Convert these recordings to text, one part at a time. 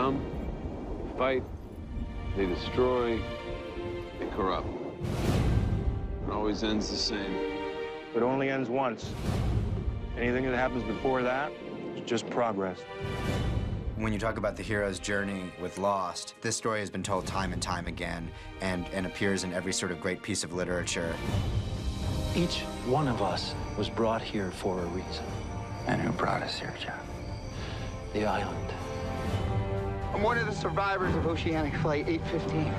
come, fight, they destroy, they corrupt. It always ends the same. It only ends once. Anything that happens before that is just progress. When you talk about the hero's journey with Lost, this story has been told time and time again and appears in every sort of great piece of literature. Each one of us was brought here for a reason. And who brought us here, Jeff? The island. I'm one of the survivors of Oceanic Flight 815.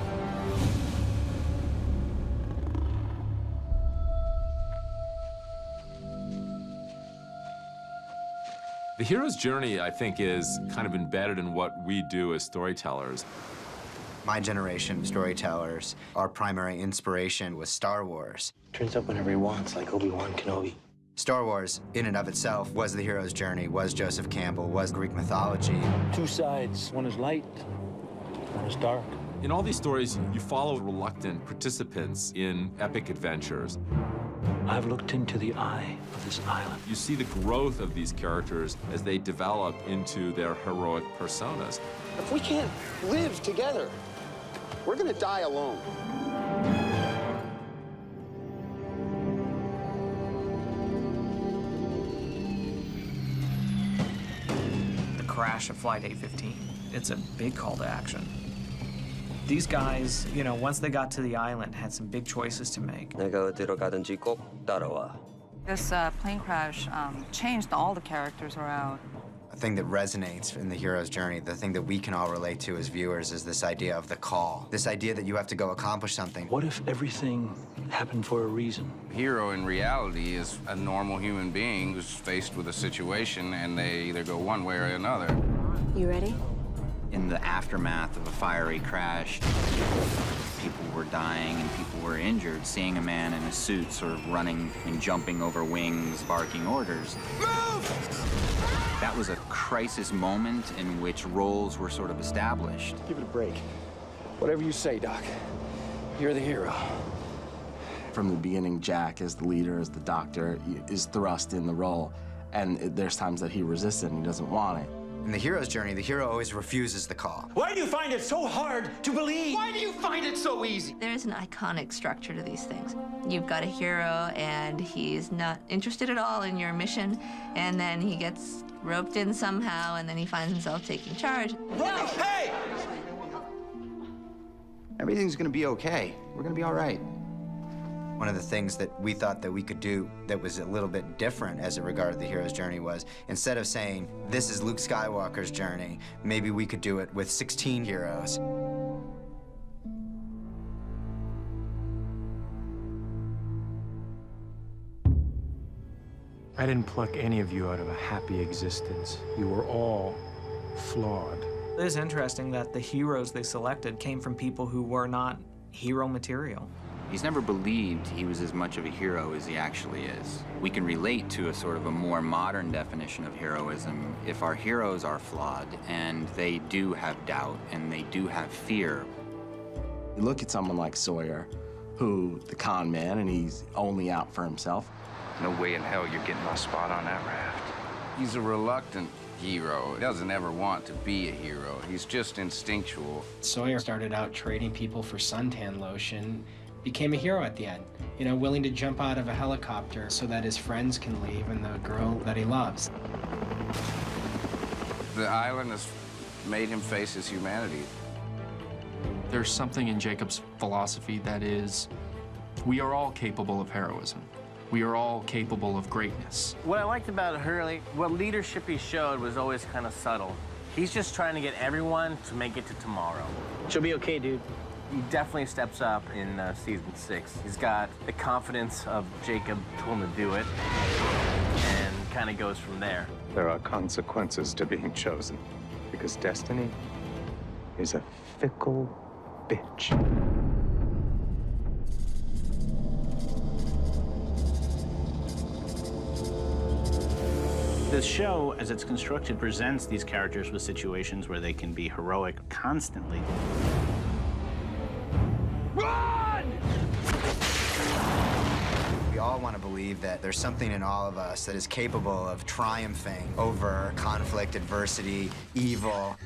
The hero's journey, I think, is kind of embedded in what we do as storytellers. My generation of storytellers, our primary inspiration was Star Wars. Turns up whenever he wants, like Obi-Wan Kenobi. Star Wars, in and of itself, was the hero's journey, was Joseph Campbell, was Greek mythology. Two sides. One is light, one is dark. In all these stories, you follow reluctant participants in epic adventures. I've looked into the eye of this island. You see the growth of these characters as they develop into their heroic personas. If we can't live together, we're gonna die alone. The crash of Flight 815, it's a big call to action. These guys, you know, once they got to the island, had some big choices to make. 내가 어디로 가든지 꼭 따라와. This plane crash changed all the characters around. The thing that resonates in the hero's journey, the thing that we can all relate to as viewers, is this idea of the call. This idea that you have to go accomplish something. What if everything happened for a reason? Hero in reality is a normal human being who's faced with a situation and they either go one way or another. You ready? In the aftermath of a fiery crash, people were dying and people were injured. Seeing a man in a suit sort of running and jumping over wings, barking orders. Move! That was a crisis moment in which roles were sort of established. Give it a break. Whatever you say, Doc. You're the hero. From the beginning, Jack, as the leader, as the doctor, is thrust in the role. And there's times that he resists it and he doesn't want it. In the hero's journey, the hero always refuses the call. Why do you find it so hard to believe? Why do you find it so easy? There's an iconic structure to these things. You've got a hero, and he's not interested at all in your mission, and then he gets roped in somehow, and then he finds himself taking charge. Run! Hey! Everything's gonna be okay. We're gonna be all right. One of the things that we thought that we could do that was a little bit different as it regarded the hero's journey was, instead of saying, this is Luke Skywalker's journey, maybe we could do it with 16 heroes. I didn't pluck any of you out of a happy existence. You were all flawed. It is interesting that the heroes they selected came from people who were not hero material. He's never believed he was as much of a hero as he actually is. We can relate to a sort of a more modern definition of heroism if our heroes are flawed and they do have doubt and they do have fear. You look at someone like Sawyer, who, the con man, and he's only out for himself. No way in hell you're getting my spot on that raft. He's a reluctant hero. He doesn't ever want to be a hero. He's just instinctual. Sawyer started out trading people for suntan lotion, became a hero at the end. You know, willing to jump out of a helicopter so that his friends can leave and the girl that he loves. The island has made him face his humanity. There's something in Jacob's philosophy that is, we are all capable of heroism. We are all capable of greatness. What I liked about Hurley, what leadership he showed was always kind of subtle. He's just trying to get everyone to make it to tomorrow. She'll be okay, dude. He definitely steps up in season 6. He's got the confidence of Jacob told him to do it, and kind of goes from there. There are consequences to being chosen, because destiny is a fickle bitch. The show, as it's constructed, presents these characters with situations where they can be heroic constantly. Run! We all want to believe that there's something in all of us that is capable of triumphing over conflict, adversity, evil.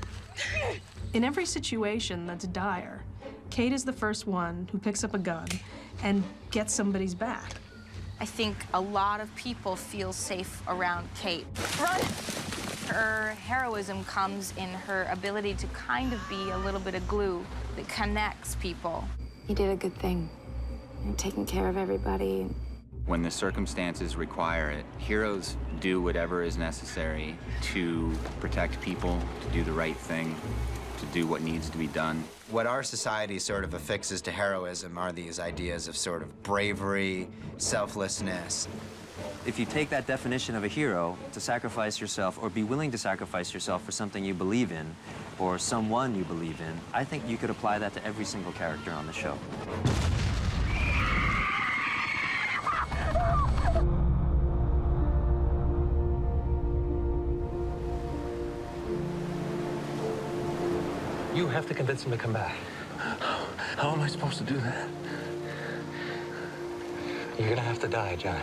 In every situation that's dire, Kate is the first one who picks up a gun and gets somebody's back. I think a lot of people feel safe around Kate. Run! Her heroism comes in her ability to kind of be a little bit of glue that connects people. You did a good thing. You're taking care of everybody. When the circumstances require it, heroes do whatever is necessary to protect people, to do the right thing, to do what needs to be done. What our society sort of affixes to heroism are these ideas of sort of bravery, selflessness. If you take that definition of a hero, to sacrifice yourself or be willing to sacrifice yourself for something you believe in or someone you believe in, I think you could apply that to every single character on the show. You have to convince him to come back. How am I supposed to do that? You're gonna have to die, John.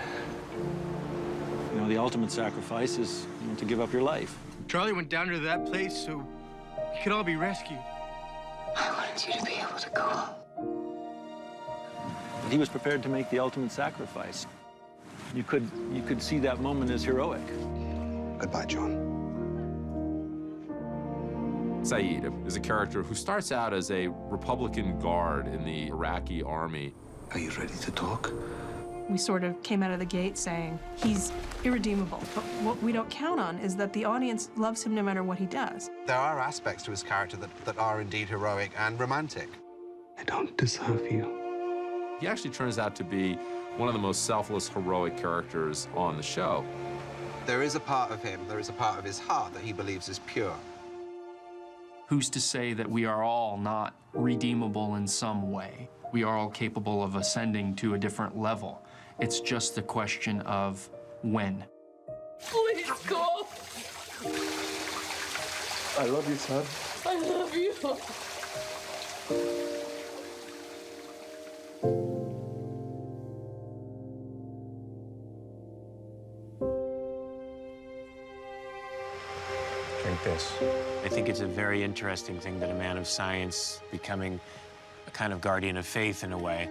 You know, the ultimate sacrifice is to give up your life. Charlie went down to that place so we could all be rescued. I wanted you to be able to go home. But he was prepared to make the ultimate sacrifice. You could see that moment as heroic. Goodbye, John. Saeed is a character who starts out as a Republican guard in the Iraqi army. Are you ready to talk? We sort of came out of the gate saying he's irredeemable. But what we don't count on is that the audience loves him no matter what he does. There are aspects to his character that are indeed heroic and romantic. I don't deserve you. He actually turns out to be one of the most selfless, heroic characters on the show. There is a part of him, there is a part of his heart that he believes is pure. Who's to say that we are all not redeemable in some way? We are all capable of ascending to a different level. It's just a question of when. Please go. I love you, son. I love you. Drink this. I think it's a very interesting thing that a man of science becoming a kind of guardian of faith in a way.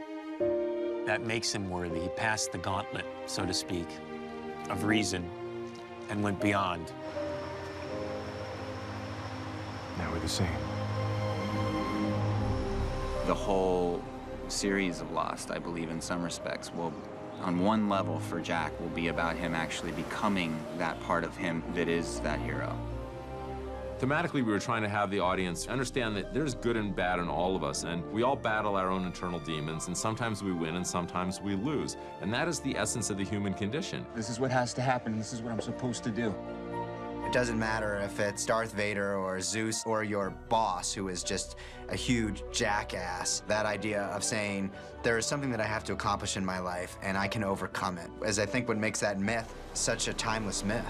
That makes him worthy. He passed the gauntlet, so to speak, of reason and went beyond. Now we're the same. The whole series of Lost, I believe, in some respects, will, on one level for Jack, will be about him actually becoming that part of him that is that hero. Thematically, we were trying to have the audience understand that there's good and bad in all of us, and we all battle our own internal demons, and sometimes we win and sometimes we lose. And that is the essence of the human condition. This is what has to happen. This is what I'm supposed to do. It doesn't matter if it's Darth Vader or Zeus or your boss, who is just a huge jackass. That idea of saying, there is something that I have to accomplish in my life, and I can overcome it, is I think what makes that myth such a timeless myth.